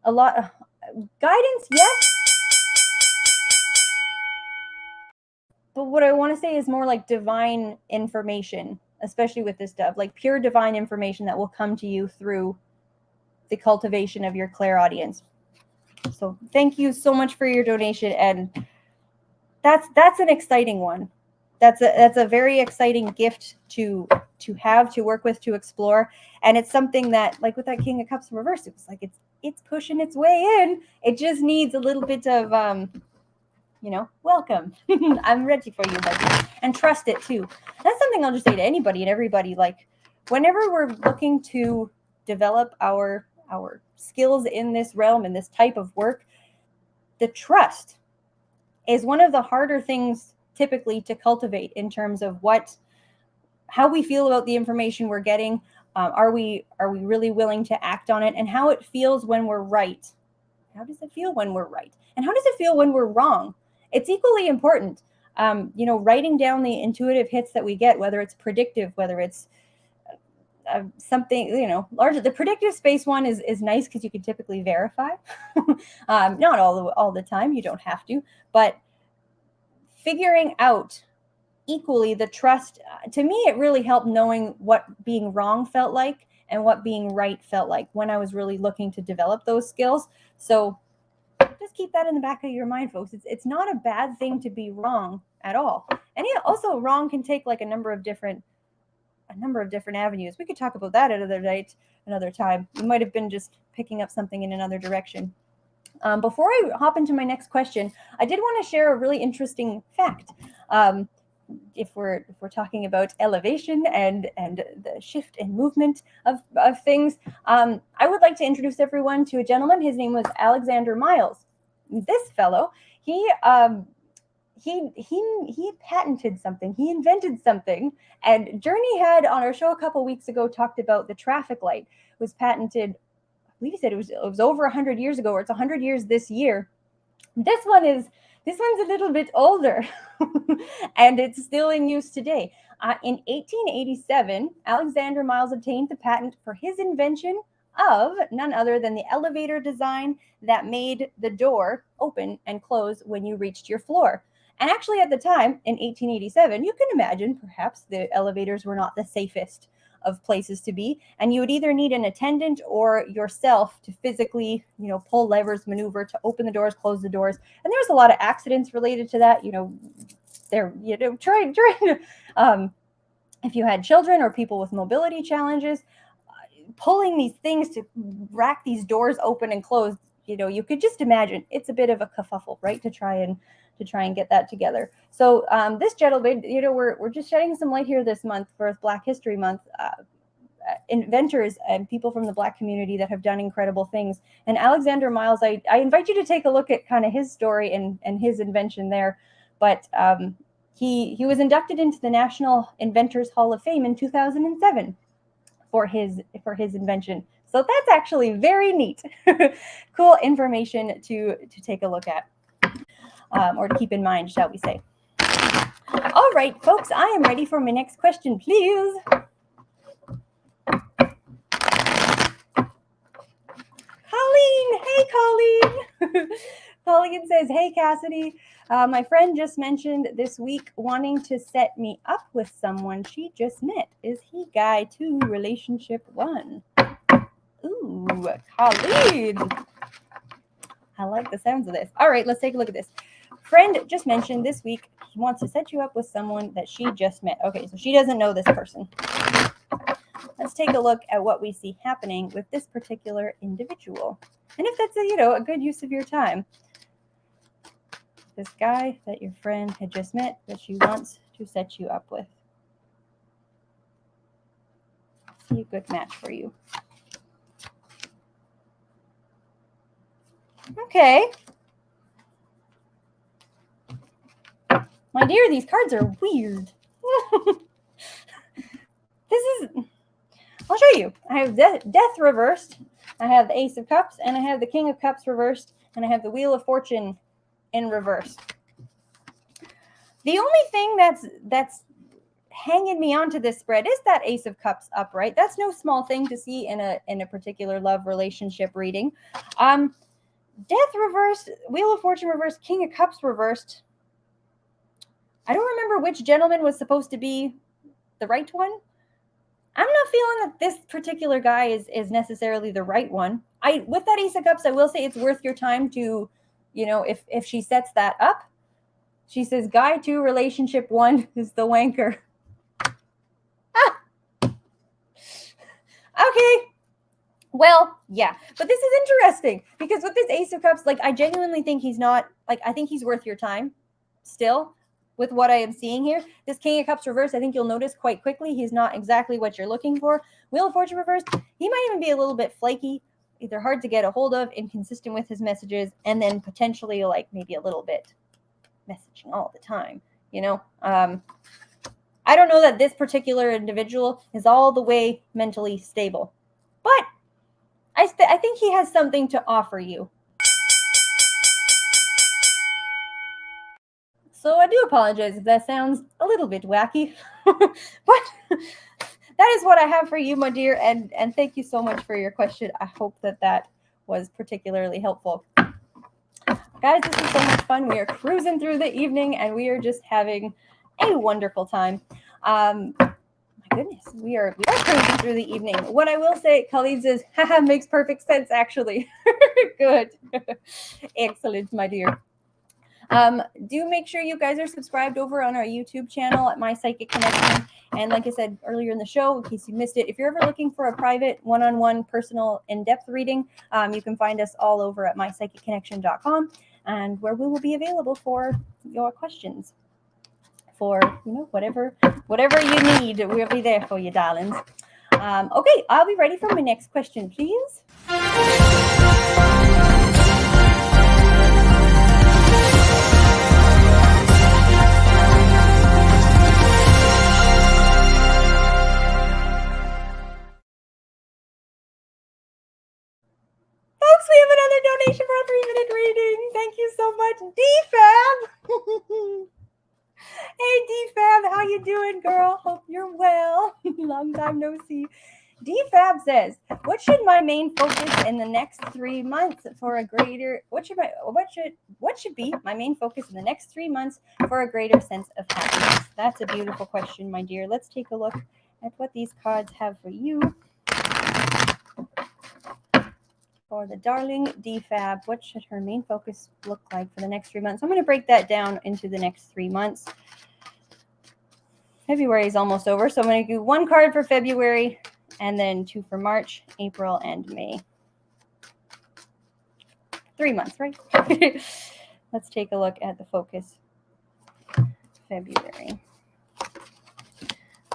A: guidance, yes. But what I want to say is more like divine information, especially with this Dove, like pure divine information that will come to you through the cultivation of your clairaudience. So thank you so much for your donation. And that's an exciting one. That's a very exciting gift to have, to work with, to explore. And it's something that, like with that King of Cups in reverse, it was like it's pushing its way in. It just needs a little bit of welcome. I'm ready for you, buddy. And trust it too. That's something I'll just say to anybody and everybody. Like, whenever we're looking to develop our skills in this realm, in this type of work, the trust is one of the harder things typically to cultivate in terms of how we feel about the information we're getting. Are we really willing to act on it? And how it feels when we're right. How does it feel when we're right? And how does it feel when we're wrong? It's equally important. Writing down the intuitive hits that we get, whether it's predictive, whether it's something, larger. The predictive space one is nice because you can typically verify. Not all the time, you don't have to, but figuring out equally the trust, to me, it really helped knowing what being wrong felt like and what being right felt like when I was really looking to develop those skills. So just keep that in the back of your mind, folks. It's not a bad thing to be wrong at all. And yeah, also wrong can take like a number of different avenues. We could talk about that another time. You might have been just picking up something in another direction. Before I hop into my next question, I did want to share a really interesting fact. If we're talking about elevation and the shift and movement of things, I would like to introduce everyone to a gentleman. His name was Alexander Miles. This fellow, he patented something. He invented something. And Journey had on our show a couple weeks ago talked about the traffic light. It was patented, I believe he said it was over 100 years ago, or it's 100 years this year. This one's a little bit older, and it's still in use today. In 1887, Alexander Miles obtained the patent for his invention of none other than the elevator design that made the door open and close when you reached your floor. And actually, at the time, in 1887, you can imagine perhaps the elevators were not the safest of places to be, and you would either need an attendant or yourself to physically, pull levers, maneuver to open the doors, close the doors. And there's a lot of accidents related to that. Trying to, if you had children or people with mobility challenges, pulling these things to rack these doors open and closed, you could just imagine it's a bit of a kerfuffle, right? To try and get that together. So this gentleman, we're just shedding some light here this month for Black History Month. Inventors and people from the Black community that have done incredible things. And Alexander Miles, I invite you to take a look at kind of his story and his invention there. But he was inducted into the National Inventors Hall of Fame in 2007 for his invention. So that's actually very neat. Cool information to take a look at. Or to keep in mind, shall we say. All right, folks, I am ready for my next question, please. Colleen, hey, Colleen. Colleen says, hey, Cassidy. My friend just mentioned this week wanting to set me up with someone she just met. Is he guy 2, relationship 1? Ooh, Colleen. I like the sounds of this. All right, let's take a look at this. Friend just mentioned this week he wants to set you up with someone that she just met. Okay, so she doesn't know this person. Let's take a look at what we see happening with this particular individual. And if that's a good use of your time. This guy that your friend had just met that she wants to set you up with. See a good match for you. Okay. My dear, these cards are weird. I'll show you. I have Death reversed. I have the Ace of Cups, and I have the King of Cups reversed, and I have the Wheel of Fortune in reverse. The only thing that's hanging me onto this spread is that Ace of Cups upright. That's no small thing to see in a particular love relationship reading. Death reversed, Wheel of Fortune reversed, King of Cups reversed. I don't remember which gentleman was supposed to be the right one. I'm not feeling that this particular guy is necessarily the right one. With that Ace of Cups, I will say it's worth your time to, if she sets that up. She says, guy 2, relationship 1 is the wanker. Okay. Well, yeah, but this is interesting because with this Ace of Cups, I genuinely think he's not, I think he's worth your time still with what I am seeing here. This King of Cups reversed, I think you'll notice quite quickly he's not exactly what you're looking for. Wheel of Fortune reversed, he might even be a little bit flaky, either hard to get a hold of, inconsistent with his messages, and then potentially maybe a little bit messaging all the time, I I don't know that this particular individual is all the way mentally stable, but I think he has something to offer you. So I do apologize if that sounds a little bit wacky, but that is what I have for you, my dear, and thank you so much for your question. I hope that was particularly helpful. Guys, this is so much fun. We are cruising through the evening, and we are just having a wonderful time. My goodness, we are cruising through the evening. What I will say, Khalid says, haha, makes perfect sense, actually. Good. Excellent, my dear. Do make sure you guys are subscribed over on our YouTube channel at My Psychic Connection. And like I said earlier in the show, in case you missed it, if you're ever looking for a private one-on-one personal in-depth reading, you can find us all over at mypsychicconnection.com, and where we will be available for your questions. For, you know, whatever you need, we'll be there for you, darlings. Okay, I'll be ready for my next question, please. Folks, we have another donation for a 3-minute reading. Thank you so much, DFab. Hey, DFab, how you doing, girl? Hope you're well. Long time no see. DFab says, "What should my main focus in the next 3 months for a greater? What should be my main focus in the next 3 months for a greater sense of happiness?" That's a beautiful question, my dear. Let's take a look at what these cards have for you. For the darling DFab, what should her main focus look like for the next 3 months? I'm going to break that down into the next 3 months. February is almost over, so I'm going to do 1 card for February and then 2 for March, April, and May. 3 months, right? Let's take a look at the focus. February,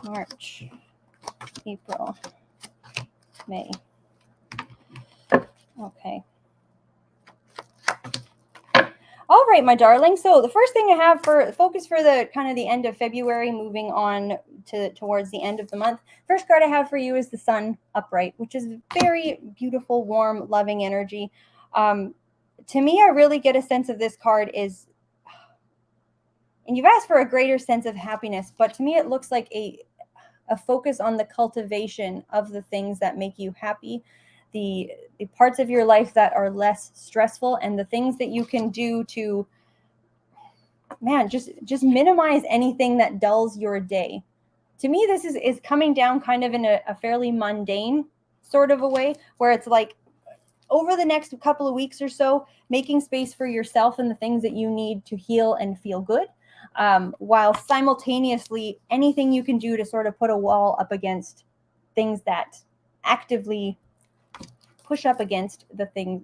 A: March, April, May. Okay. All right, my darling. So the first thing I have for focus for the kind of the end of February, moving on to towards the end of the month. First card I have for you is the Sun upright, which is very beautiful, warm, loving energy. To me, I really get a sense of this card is, and you've asked for a greater sense of happiness, but to me, it looks like a focus on the cultivation of the things that make you happy. The parts of your life that are less stressful, and the things that you can do to, man, just minimize anything that dulls your day. To me, this is coming down kind of in a fairly mundane sort of a way, where it's like over the next couple of weeks or so, making space for yourself and the things that you need to heal and feel good, while simultaneously anything you can do to sort of put a wall up against things that actively push up against the things,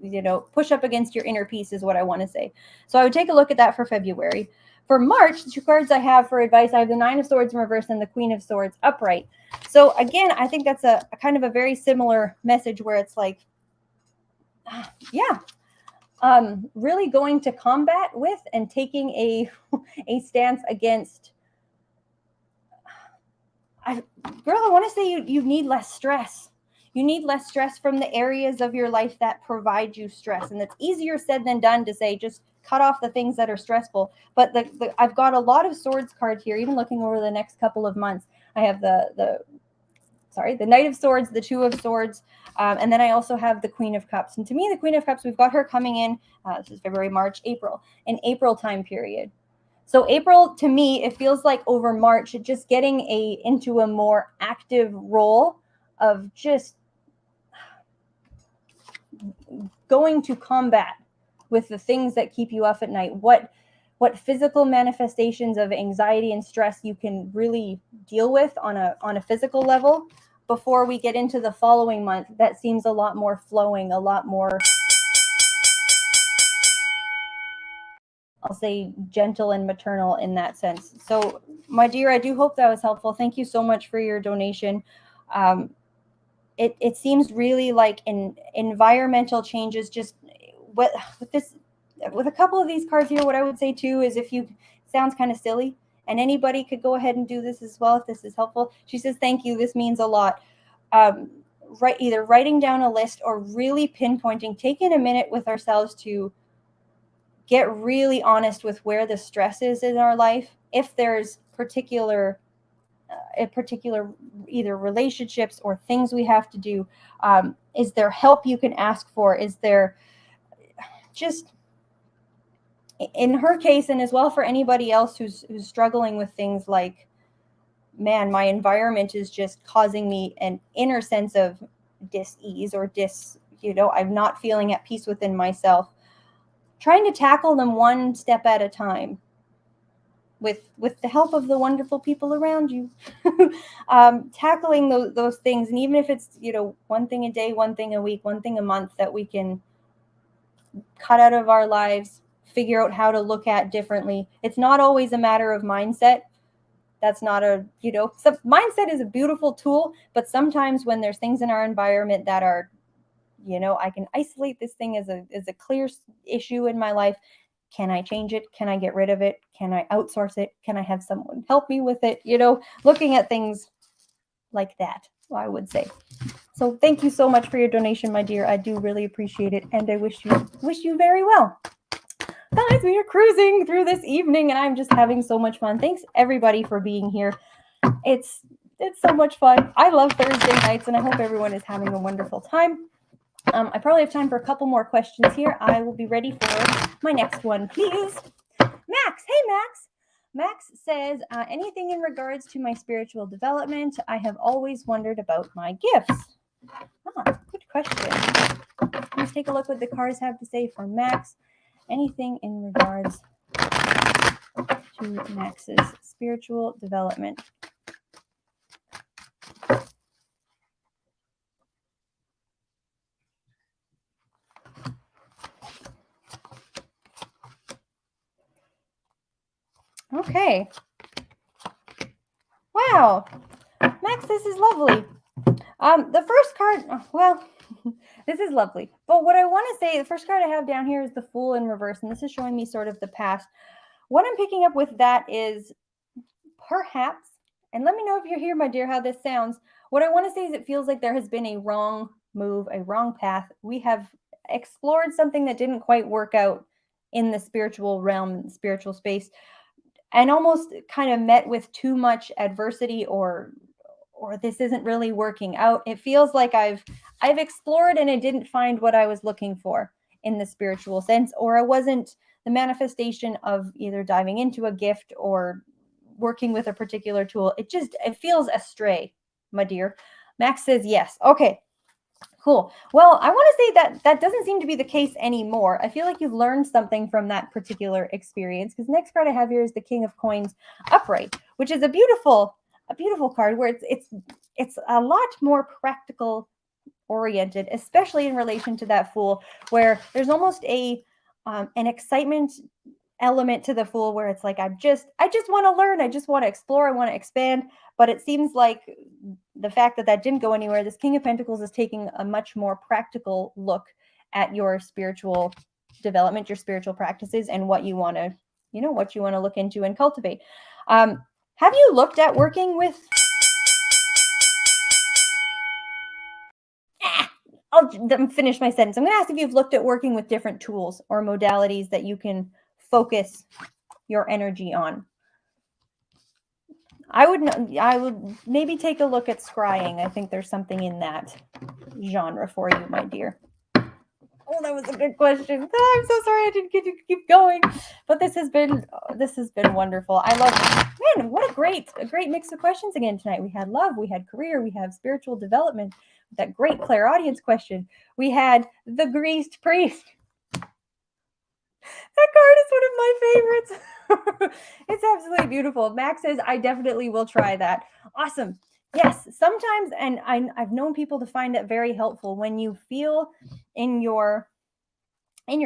A: push up against your inner peace is what I want to say. So I would take a look at that for February. For March, the 2 cards I have for advice, I have the 9 of Swords in reverse and the Queen of Swords upright. So again, I think that's a kind of a very similar message, where it's like, really going to combat with and taking a stance against. I want to say you need less stress. You need less stress from the areas of your life that provide you stress. And it's easier said than done to say, just cut off the things that are stressful. But I've got a lot of Swords cards here, even looking over the next couple of months. I have the Knight of Swords, the 2 of Swords, and then I also have the Queen of Cups. And to me, the Queen of Cups, we've got her coming in, this is February, March, April, an April time period. So April, to me, it feels like over March, just getting into a more active role of just going to combat with the things that keep you up at night. What physical manifestations of anxiety and stress you can really deal with on a physical level before we get into the following month. That seems a lot more flowing, a lot more, I'll say, gentle and maternal in that sense. So my dear, I do hope that was helpful. Thank you so much for your donation. It seems really like environmental changes, just with a couple of these cards here, what I would say too is, sounds kind of silly, And anybody could go ahead and do this as well if this is helpful. She says, thank you. This means a lot. Either writing down a list or really pinpointing, taking a minute with ourselves to get really honest with where the stress is in our life. If there's particular either relationships or things we have to do, is there help you can ask for? Is there just, in her case, and as well for anybody else who's struggling with things like, man, my environment is just causing me an inner sense of dis-ease or I'm not feeling at peace within myself. Trying to tackle them one step at a time with the help of the wonderful people around you. Tackling those things. And even if it's, one thing a day, one thing a week, one thing a month that we can cut out of our lives, figure out how to look at differently. It's not always a matter of mindset. That's not so mindset is a beautiful tool, but sometimes when there's things in our environment that are, I can isolate this thing as a clear issue in my life. Can I change it? Can I get rid of it? Can I outsource it? Can I have someone help me with it? Looking at things like that, I would say. So thank you so much for your donation, my dear. I do really appreciate it. And I wish you very well. Guys, we are cruising through this evening and I'm just having so much fun. Thanks everybody for being here. It's so much fun. I love Thursday nights and I hope everyone is having a wonderful time. I probably have time for a couple more questions here. I will be ready for my next one, please. Max, hey Max. Max says, anything in regards to my spiritual development? I have always wondered about my gifts. Good question. Let's take a look what the cards have to say for Max. Anything in regards to Max's spiritual development? Okay. Wow. Max, this is lovely. The first card, well, this is lovely. But what I want to say, the first card I have down here is the Fool in reverse, and this is showing me sort of the past. What I'm picking up with that is perhaps, and let me know if you're here, my dear, how this sounds. What I want to say is it feels like there has been a wrong move, a wrong path. We have explored something that didn't quite work out in the spiritual realm, spiritual space, and almost kind of met with too much adversity or this isn't really working out. It feels like I've explored and I didn't find what I was looking for in the spiritual sense, or I wasn't the manifestation of either diving into a gift or working with a particular tool. It feels astray, my dear. Max says yes. Okay, cool. Well, I want to say that doesn't seem to be the case anymore. I feel like you've learned something from that particular experience, because the next card I have here is the King of Coins upright, which is a beautiful card where it's a lot more practical oriented, especially in relation to that Fool, where there's almost an excitement element to the Fool, where it's like, I just want to learn, I just want to explore, I want to expand. But it seems like the fact that didn't go anywhere, this King of Pentacles is taking a much more practical look at your spiritual development, your spiritual practices, and what you want to look into and cultivate. Have you looked at working with... I'll finish my sentence. I'm going to ask if you've looked at working with different tools or modalities that you can focus your energy on. I would maybe take a look at scrying. I think there's something in that genre for you, my dear. Oh, that was a good question. Oh, I'm so sorry I didn't get to keep going. But this has been wonderful. I love it. Man, what a great mix of questions again tonight. We had love, we had career, we have spiritual development, that great clairaudience question. We had the greased priest. That card is one of my favorites. It's absolutely beautiful. Max says, I definitely will try that. Awesome. Yes, sometimes, and I've known people to find it very helpful when you feel in your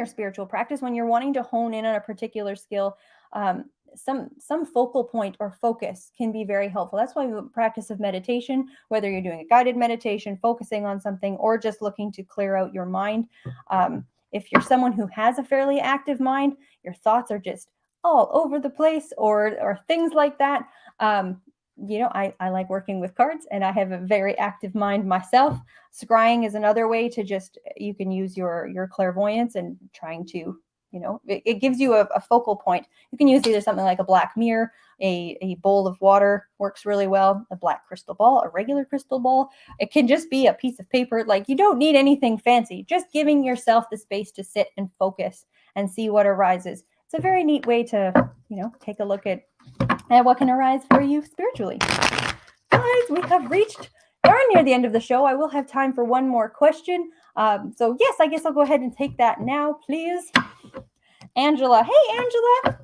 A: spiritual practice, when you're wanting to hone in on a particular skill, some focal point or focus can be very helpful. That's why the practice of meditation, whether you're doing a guided meditation, focusing on something, or just looking to clear out your mind. If you're someone who has a fairly active mind, your thoughts are just all over the place or things like that. I like working with cards, and I have a very active mind myself. Scrying is another way to just, you can use your clairvoyance and trying to, it gives you a focal point. You can use either something like a black mirror, a bowl of water works really well, a black crystal ball, a regular crystal ball. It can just be a piece of paper. Like, you don't need anything fancy, just giving yourself the space to sit and focus and see what arises. It's a very neat way to, take a look at what can arise for you spiritually. Guys, we have reached darn near the end of the show. I will have time for one more question. So yes, I guess I'll go ahead and take that now, please. Angela. Hey, Angela.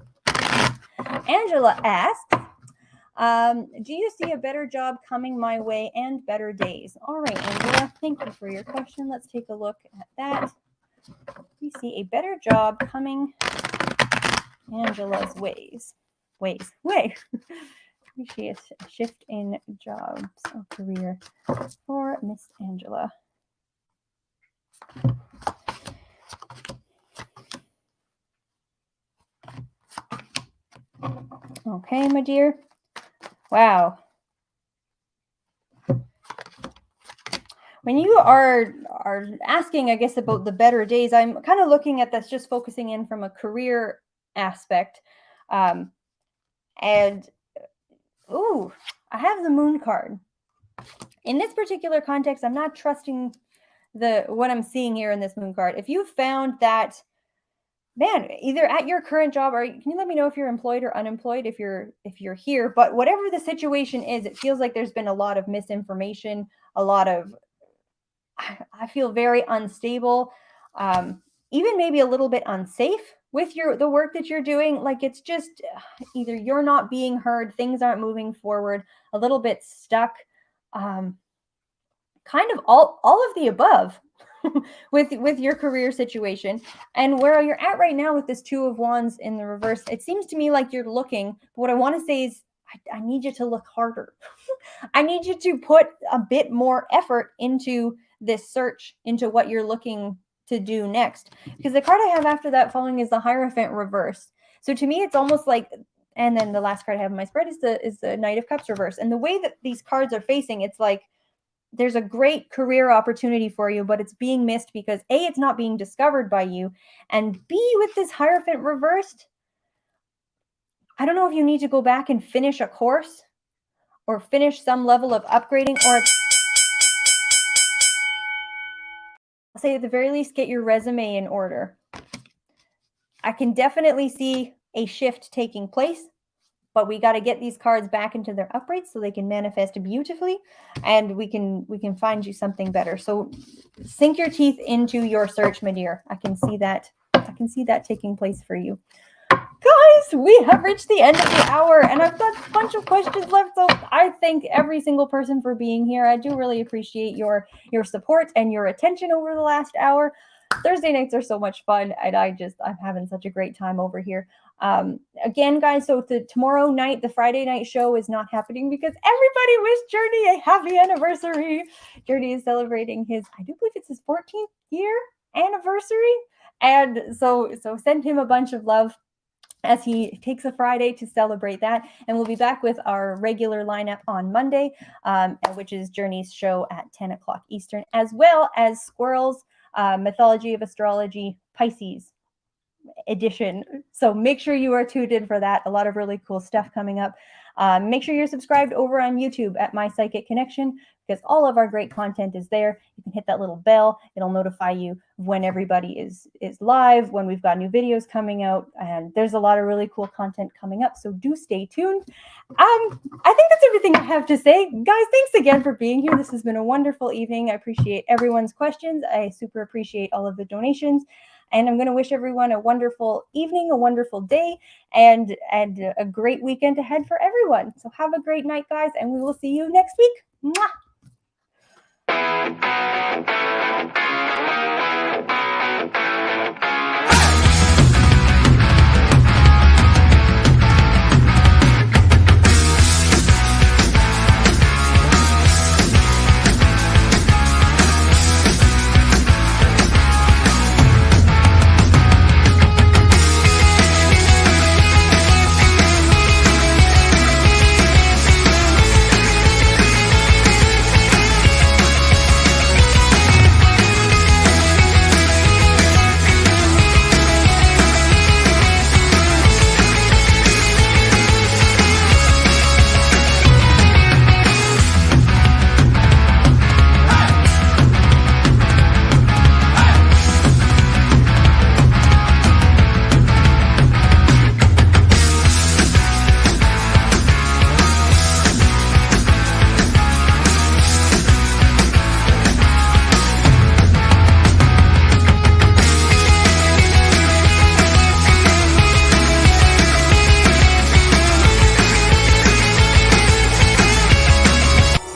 A: Angela asks, do you see a better job coming my way and better days? All right, Angela, thank you for your question. Let's take a look at that. We see a better job coming Angela's ways. We see a shift in jobs or career for Miss Angela. Okay, my dear. Wow. When you are asking, I guess, about the better days, I'm kind of looking at this, just focusing in from a career aspect. And, I have the moon card. In this particular context, I'm not trusting what I'm seeing here in this moon card. If you found that, man, either at your current job, or can you let me know if you're employed or unemployed, if you're here, but whatever the situation is, it feels like there's been a lot of misinformation, a lot of, I feel very unstable, even maybe a little bit unsafe with the work that you're doing. Like, it's just either you're not being heard, things aren't moving forward, a little bit stuck, kind of all of the above with your career situation. And where you're at right now with this Two of Wands in the reverse, it seems to me like you're looking, but what I want to say is I need you to look harder. I need you to put a bit more effort into this search, into what you're looking to do next. Because the card I have after that following is the Hierophant reverse. So to me, it's almost like, and then the last card I have in my spread is the Knight of Cups reverse. And the way that these cards are facing, it's like there's a great career opportunity for you, but it's being missed because A, it's not being discovered by you, and B, with this Hierophant reversed, I don't know if you need to go back and finish a course or finish some level of upgrading, or I'll say at the very least, get your resume in order. I can definitely see a shift taking place, but we got to get these cards back into their uprights so they can manifest beautifully, and we can find you something better. So sink your teeth into your search, my dear. I can see that taking place for you. Guys, we have reached the end of the hour, and I've got a bunch of questions left, so I thank every single person for being here. I do really appreciate your support and your attention over the last hour. Thursday nights are so much fun, and I'm having such a great time over here. Again, guys, so tomorrow night, the Friday night show is not happening because everybody wished Journey a happy anniversary. Journey is celebrating I do believe it's his 14th year anniversary, and so send him a bunch of love as he takes a Friday to celebrate that. And we'll be back with our regular lineup on Monday, which is Journey's show at 10 o'clock Eastern, as well as Squirrel's Mythology of Astrology Pisces edition. So make sure you are tuned in for that. A lot of really cool stuff coming up. Make sure you're subscribed over on YouTube at My Psychic Connection, because all of our great content is there. You can hit that little bell. It'll notify you when everybody is live, when we've got new videos coming out, and there's a lot of really cool content coming up. So do stay tuned. I think that's everything I have to say. Guys, thanks again for being here. This has been a wonderful evening. I appreciate everyone's questions. I super appreciate all of the donations. And I'm going to wish everyone a wonderful evening, a wonderful day, and a great weekend ahead for everyone. So have a great night, guys, and we will see you next week. Mwah!